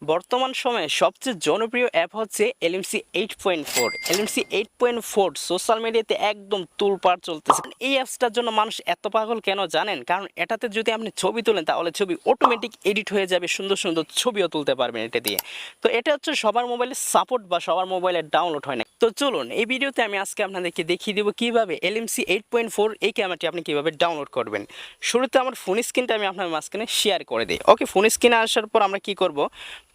বর্তমান সময়ে সবচেয়ে জনপ্রিয় অ্যাপ হচ্ছে এলএমসি 8.4। এলএমসি 8.4 সোশ্যাল মিডিয়াতে একদম তুলপাড় চলতেছে। এই অ্যাপসটার জন্য মানুষ এত পাগল কেন জানেন? কারণ এটাতে যদি আপনি ছবি তোলেন তাহলে ছবি অটোমেটিক এডিট হয়ে যাবে, সুন্দর সুন্দর ছবিও তুলতে পারবেন এটা দিয়ে। তো এটা হচ্ছে সবার মোবাইলে সাপোর্ট বা সবার মোবাইলে ডাউনলোড হয় না। তো চলুন এই ভিডিওতে আমি আজকে আপনাদেরকে দেখিয়ে দেবো কিভাবে এলএমসি 8.4 এই ক্যামেরাটি আপনি কিভাবে ডাউনলোড করবেন। শুরুতে আমার ফোন স্ক্রিনটা আমি আপনার মাঝখানে শেয়ার করে দিই। ওকে, ফোন স্ক্রিনে আসার পর আমরা কি করব,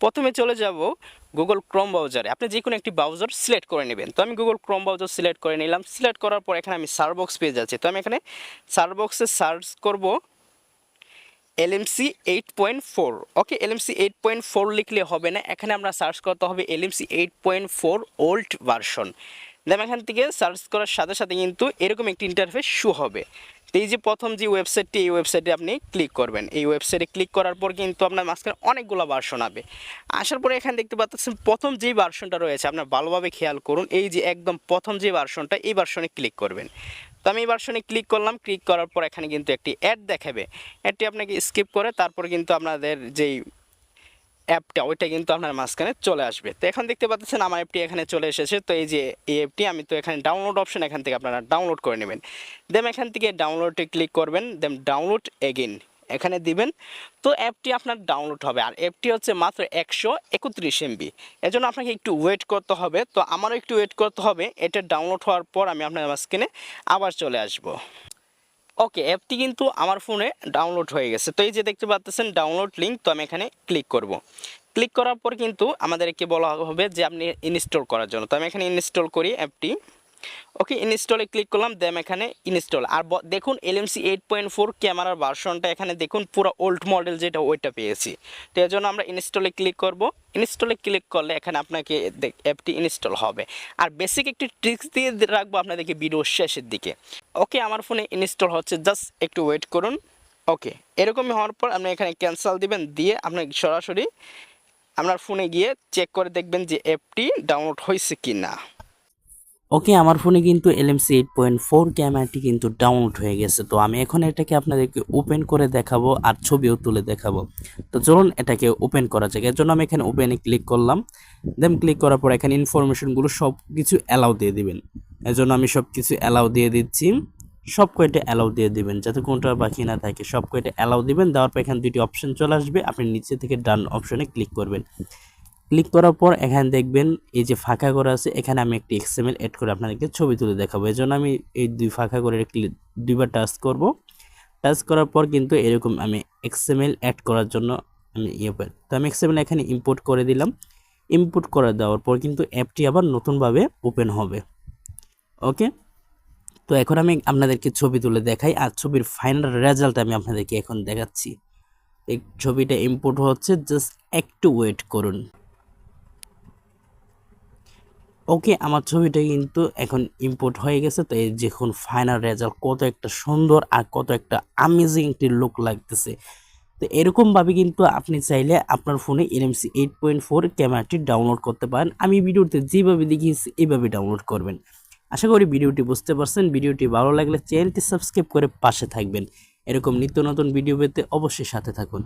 প্রথমে চলে যাব গুগল ক্রোম ব্রাউজারে। আপনি যে কোনো একটি ব্রাউজার সিলেক্ট করে নেবেন। তো আমি গুগল ক্রোম ব্রাউজার সিলেক্ট করে নিলাম। সিলেক্ট করার পর এখানে আমি সার্চ বক্স পেয়ে যাচ্ছি। তো আমি এখানে সার্চ বক্সে সার্চ করব এলএমসি 8.4। ওকে, এলএমসি 8.4 লিখলে হবে না, এখানে আমরা সার্চ করতে হবে এলএমসি 8.4 ওল্ড ভার্সন। দেন এখান থেকে সার্চ করার সাথে সাথে কিন্তু এরকম একটি ইন্টারফেস শো হবে। তো এই যে প্রথম যে ওয়েবসাইটটি, এই ওয়েবসাইটে আপনি ক্লিক করবেন। এই ওয়েবসাইটে ক্লিক করার পর কিন্তু আপনার মাঝখানে অনেকগুলো ভার্সন হবে। আসার পরে এখানে দেখতে পাচ্ছেন প্রথম যেই ভার্সনটা রয়েছে, আপনার ভালোভাবে খেয়াল করুন, এই যে একদম প্রথম যে ভার্সনটা, এই ভার্সনে ক্লিক করবেন। তো আমি এই ভার্সনে ক্লিক করলাম। ক্লিক করার পর এখানে কিন্তু একটি অ্যাড দেখাবে। অ্যাডটি আপনাকে স্কিপ করে তারপর কিন্তু আপনাদের যেই অ্যাপটা ওইটা কিন্তু আপনার মাঝখানে চলে আসবে। তো এখন দেখতে পাচ্ছেন আমার অ্যাপটি এখানে চলে এসেছে। তো এই যে এই অ্যাপটি আমি তো এখানে ডাউনলোড অপশন, এখান থেকে আপনারা ডাউনলোড করে নেবেন। দেন এখান থেকে ডাউনলোডে ক্লিক করবেন, দেন ডাউনলোড এগেইন এখানে দিবেন। তো অ্যাপটি আপনার ডাউনলোড হবে। আর অ্যাপটি হচ্ছে মাত্র 131 MB। এজন্য আপনাকে একটু ওয়েট করতে হবে। তো আমারও একটু ওয়েট করতে হবে। এটা ডাউনলোড হওয়ার পর আমি আপনার মাঝখানে আবার চলে আসবো। ওকে, অ্যাপটি কিন্তু আমার ফোনে ডাউনলোড হয়ে গেছে। তো এই যে দেখতে পাচ্ছেন ডাউনলোড লিঙ্ক, তো আমি এখানে ক্লিক করব। ক্লিক করার পর কিন্তু আমাদেরকে বলা হবে যে আপনি ইনস্টল করার জন্য। তো আমি এখানে ইনস্টল করি অ্যাপটি। ওকে, ইনস্টলে ক্লিক করলাম, দেন এখানে ইনস্টল। আর দেখুন এলএমসি 8.4 ক্যামেরার ভার্সনটা এখানে দেখুন পুরো ওল্ড মডেল যেটা ওইটা পেয়েছি। তো এর জন্য আমরা ইনস্টলে ক্লিক করব। ইনস্টলে ক্লিক করলে এখানে আপনাকে অ্যাপটি ইনস্টল হবে। আর বেসিক একটি ট্রিক্স দিয়ে রাখবো আপনাদেরকে ভিডিও শেষের দিকে। ওকে, আমার ফোনে ইনস্টল হচ্ছে, জাস্ট একটু ওয়েট করুন। ওকে, এরকমই হওয়ার পর আপনি এখানে ক্যান্সেল দিবেন, দিয়ে আপনি সরাসরি আপনার ফোনে গিয়ে চেক করে দেখবেন যে অ্যাপটি ডাউনলোড হয়েছে কি না। ওকে, আমার ফোনে কিন্তু এলএমসি 8.4 ক্যামেরাটি কিন্তু ডাউনলোড হয়ে গেছে। তো আমি এখন এটাকে আপনাদেরকে ওপেন করে দেখাবো আর ছবিও তুলে দেখাবো। তো চলুন এটাকে ওপেন করা যাক। এর জন্য আমি এখানে ওপেনে ক্লিক করলাম। দেন ক্লিক করার পর এখানে ইনফরমেশনগুলো সব কিছু অ্যালাউ দিয়ে দিবেন। এর জন্য আমি সব কিছু অ্যালাউ দিয়ে দিচ্ছি। সব কয়টা অ্যালাউ দিয়ে দিবেন যাতে কোনটা বাকি না থাকে, সব কয়টা অ্যালাউ দিবেন। দেওয়ার পর এখানে দুটি অপশন চলে আসবে, আপনি নিচে থেকে ডান অপশনে ক্লিক করবেন। ক্লিক করার পর এখানে দেখবেন এই যে ফাঁকা করা আছে, এখানে আমি একটি এক্সএমএল এড করে আপনাদেরকে ছবি তুলে দেখাবো। এই জন্য আমি এই দুই ফাঁকা করে দুইবার টাচ করব। টাচ করার পর কিন্তু এরকম আমি এক্সএমএল অ্যাড করার জন্য আমি তো আমি এক্সএমএল এখানে ইম্পোর্ট করে দিলাম। ইম্পোর্ট করে দেওয়ার পর কিন্তু অ্যাপটি আবার নতুনভাবে ওপেন হবে। ওকে, তো এখন আমি আপনাদেরকে ছবি তুলে দেখাই আর ছবির ফাইনাল রেজাল্ট আমি আপনাদেরকে এখন দেখাচ্ছি। এই ছবিটা ইম্পোর্ট হচ্ছে, জাস্ট একটু ওয়েট করুন। ওকে, আমার ছবিটা কিন্তু এখন ইম্পোর্ট হয়ে গেছে। তো এই দেখুন ফাইনাল রেজাল্ট কত একটা সুন্দর আর কত একটা আমেজিং একটি লুক লাগতেছে। তো এরকমভাবে কিন্তু আপনি চাইলে আপনার ফোনে এলএমসি 8.4 ক্যামেরাটি ডাউনলোড করতে পারেন। আমি ভিডিওতে যেভাবে দেখিয়েছি এইভাবে ডাউনলোড করবেন। আশা করি ভিডিওটি বুঝতে পারছেন। ভিডিওটি ভালো লাগলে চ্যানেলটি সাবস্ক্রাইব করে পাশে থাকবেন। এরকম নিত্য নতুন ভিডিও পেতে অবশ্যই সাথে থাকুন।